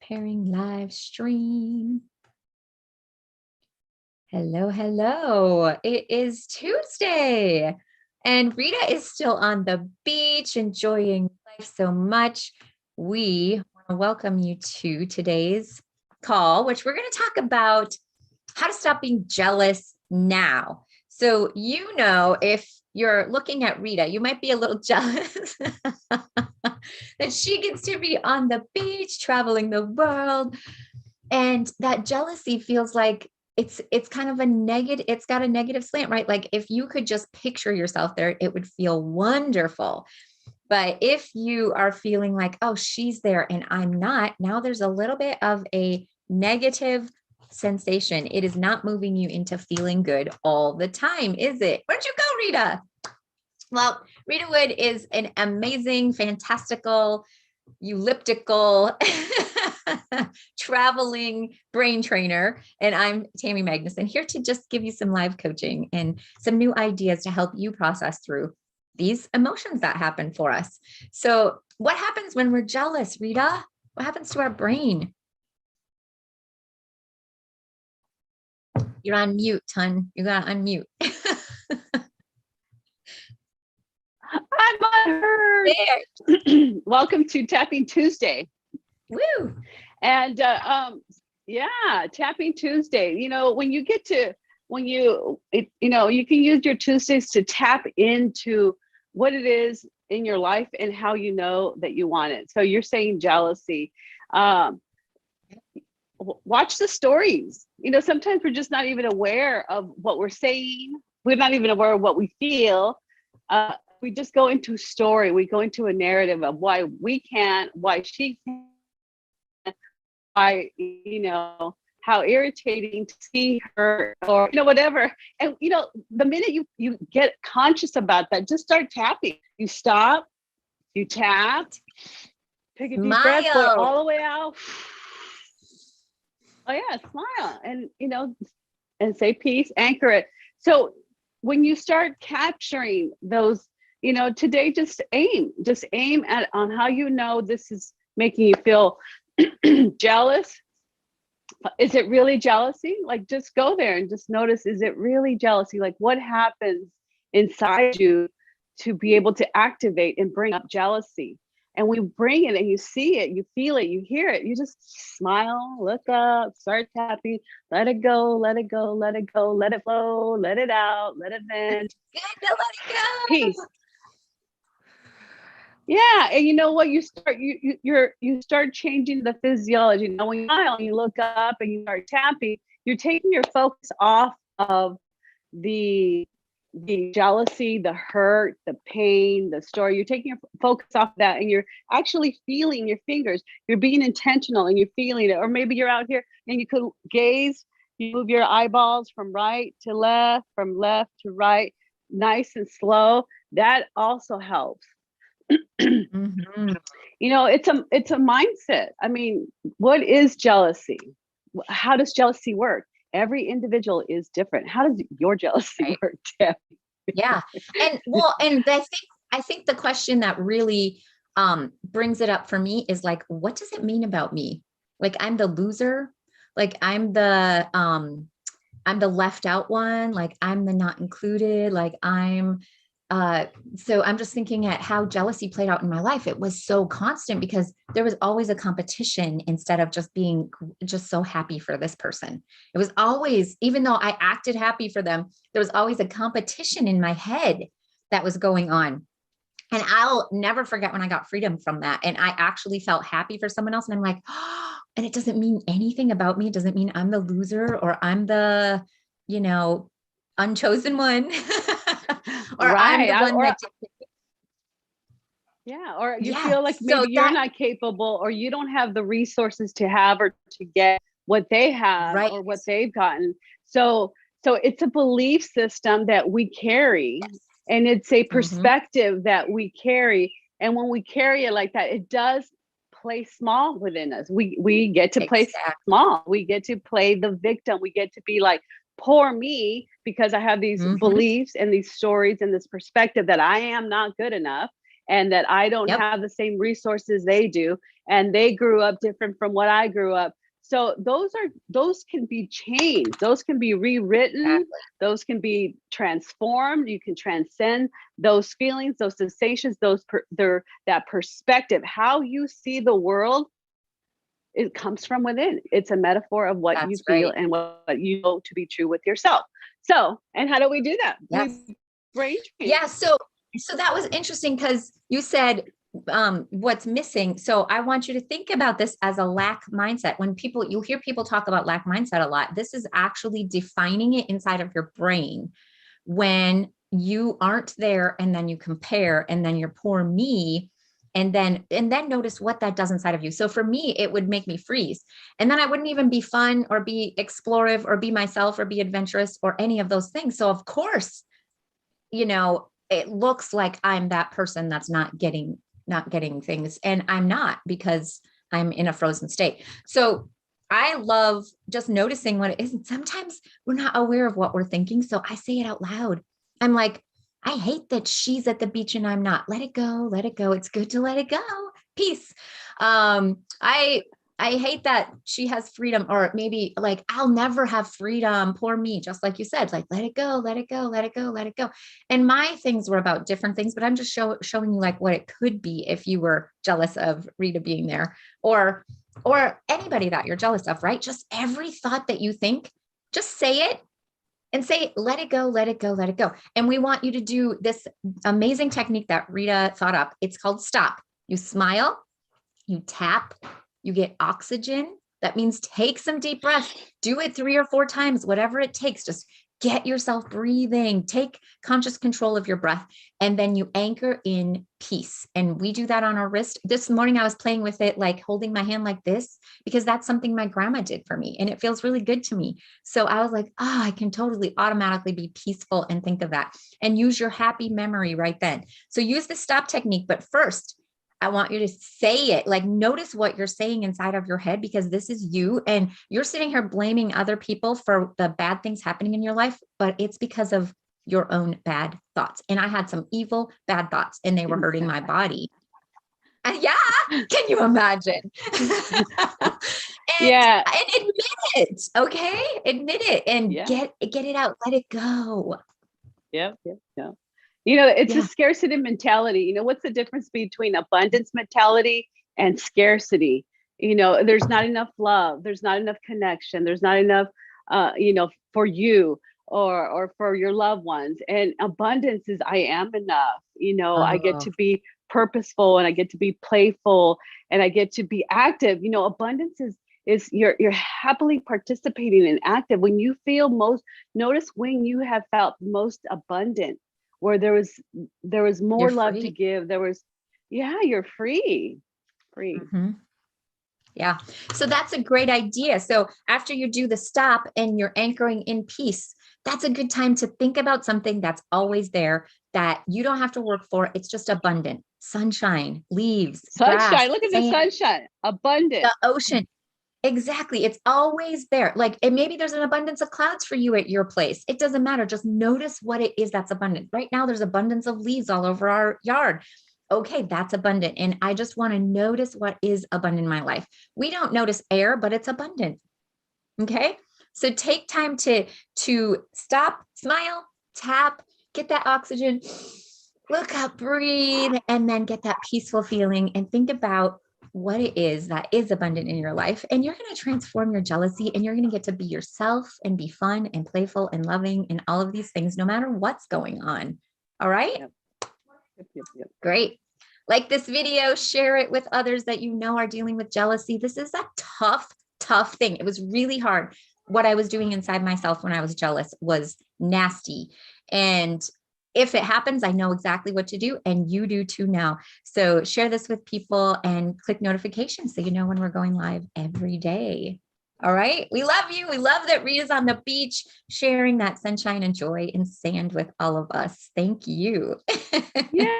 Pairing live stream. Hello, hello. It is Tuesday and Rita is still on the beach enjoying life so much. We want to welcome you to today's call, which we're going to talk about how to stop being jealous now. So, if you're looking at Rita, you might be a little jealous that she gets to be on the beach, traveling the world. And that jealousy feels like it's kind of a negative, it's got a negative slant, right? Like if you could just picture yourself there, it would feel wonderful. But if you are feeling like, oh, she's there and I'm not, now there's a little bit of a negative sensation. It is not moving you into feeling good all the time, is it? Where'd you go, Rita? Well, Rita Wood is an amazing, fantastical, elliptical, traveling brain trainer. And I'm Tammy Magnuson, here to just give you some live coaching and some new ideas to help you process through these emotions that happen for us. So what happens when we're jealous, Rita? What happens to our brain? You're on mute, hon. You gotta unmute. I'm unheard. Welcome to Tapping Tuesday. Woo! And Tapping Tuesday. You know, you can use your Tuesdays to tap into what it is in your life and how you know that you want it. So you're saying jealousy. Watch the stories. You know, sometimes we're just not even aware of what we're saying. We're not even aware of what we feel. We just go into a story. We go into a narrative of why we can't, why she can't, why, how irritating to see her or, whatever. And, the minute you get conscious about that, just start tapping. You stop, you tap, take a deep breath, blow it all the way out. Oh yeah, smile and, and say peace, anchor it. So when you start capturing those, today, just aim on how this is making you feel jealous. Is it really jealousy? Like, just go there and just notice, is it really jealousy? Like, what happens inside you to be able to activate and bring up jealousy? And when you bring it and you see it, you feel it, you hear it, you just smile, look up, start tapping, let it go, let it go, let it go, let it flow, let it out, let it vent. Good to let it go. Peace. Yeah, and you know what? You start changing the physiology. Now, when you smile, and you look up and you start tapping, you're taking your focus off of the jealousy, the hurt, the pain, the story. You're taking your focus off that, and you're actually feeling your fingers. You're being intentional, and you're feeling it. Or maybe you're out here and you could gaze. You move your eyeballs from right to left, from left to right, nice and slow. That also helps. Mm-hmm. It's a mindset. I mean, what is jealousy? How does jealousy work? Every individual is different. How does your jealousy work, Deb? Yeah. And I think the question that really brings it up for me is like, what does it mean about me? Like, I'm the loser, like I'm the left out one, like I'm the not included, like so I'm just thinking at how jealousy played out in my life. It was so constant because there was always a competition instead of just being just so happy for this person. It was always, even though I acted happy for them, there was always a competition in my head that was going on. And I'll never forget when I got freedom from that. And I actually felt happy for someone else. And I'm like, oh, and it doesn't mean anything about me. It doesn't mean I'm the loser or I'm the, unchosen one. Or right. I'm the one that or you feel like maybe you're not capable, or you don't have the resources to have or to get what they have, right, or what they've gotten. So it's a belief system that we carry, yes, and it's a perspective that we carry. And when we carry it like that, it does play small within us. We get to play small. We get to play the victim. We get to be like, poor me, because I have these beliefs and these stories and this perspective that I am not good enough. and that I don't Yep. have the same resources they do, and they grew up different from what I grew up. So those can be changed, those can be rewritten, Exactly. those can be transformed. You can transcend those feelings, those sensations, that perspective. How you see the world, it comes from within. It's a metaphor of what you That's feel right. and what you know to be true with yourself. So, and how do we do that? Yes. We brain train. Yeah. So that was interesting because you said what's missing. So I want you to think about this as a lack mindset. When you hear people talk about lack mindset a lot, this is actually defining it inside of your brain when you aren't there, and then you compare, and then you're poor me, and then notice what that does inside of you. So for me, it would make me freeze, and then I wouldn't even be fun or be explorative or be myself or be adventurous or any of those things. So of course, it looks like I'm that person that's not getting things, and I'm not, because I'm in a frozen state. So I love just noticing what it is. And sometimes we're not aware of what we're thinking. So I say it out loud. I'm like, I hate that she's at the beach and I'm not. Let it go. Let it go. It's good to let it go. Peace. I hate that she has freedom, or maybe like, I'll never have freedom. Poor me. Just like you said, like, let it go, let it go, let it go, let it go. And my things were about different things, but I'm just showing you like what it could be if you were jealous of Rita being there, or anybody that you're jealous of, right? Just every thought that you think, just say it and say, let it go, let it go, let it go. And we want you to do this amazing technique that Rita thought up. It's called stop. You smile, you tap, you get oxygen. That means take some deep breaths, do it 3 or 4 times, whatever it takes. Just get yourself breathing, take conscious control of your breath, and then you anchor in peace. And we do that on our wrist. This morning, I was playing with it, like holding my hand like this, because that's something my grandma did for me. And it feels really good to me. So I was like, I can totally automatically be peaceful and think of that, and use your happy memory right then. So use the stop technique. But first, I want you to say it, like notice what you're saying inside of your head, because this is you, and you're sitting here blaming other people for the bad things happening in your life, but it's because of your own bad thoughts. And I had some evil, bad thoughts, and they were hurting my body. Yeah. Can you imagine? and Yeah. admit it. Okay. Admit it and Yeah. get it out. Let it go. Yep. Yep. Yeah. It's a Yeah. scarcity mentality. What's the difference between abundance mentality and scarcity? There's not enough love. There's not enough connection. There's not enough, for you or for your loved ones. And abundance is I am enough. I get Oh, to be purposeful, and I get to be playful, and I get to be active. Abundance is you're happily participating and active when you feel most. Notice when you have felt most abundant, where there was you're more love to free. give. You're free. Mhm. Yeah. So that's a great idea. So after you do the stop and you're anchoring in peace, that's a good time to think about something that's always there that you don't have to work for. It's just abundant: sunshine, leaves, grass, Sunshine. Look at the sand, sunshine. Abundant. the ocean. Exactly. It's always there. Like, and maybe there's an abundance of clouds for you at your place. It doesn't matter. Just notice what it is that's abundant. Right now, there's abundance of leaves all over our yard. Okay, that's abundant. And I just want to notice what is abundant in my life. We don't notice air, but it's abundant. Okay. So take time to stop, smile, tap, get that oxygen, look up, breathe, and then get that peaceful feeling, and think about what it is that is abundant in your life. And you're going to transform your jealousy, and you're going to get to be yourself and be fun and playful and loving and all of these things, no matter what's going on. All right. Yep. Yep, yep, yep. Great. Like this video, share it with others that you know are dealing with jealousy. This is a tough thing. It was really hard. What I was doing inside myself when I was jealous was nasty. And if it happens, I know exactly what to do, and you do too now. So share this with people and click notifications so you know when we're going live every day. All right. We love you. We love that Rita's on the beach sharing that sunshine and joy and sand with all of us. Thank you. Yeah.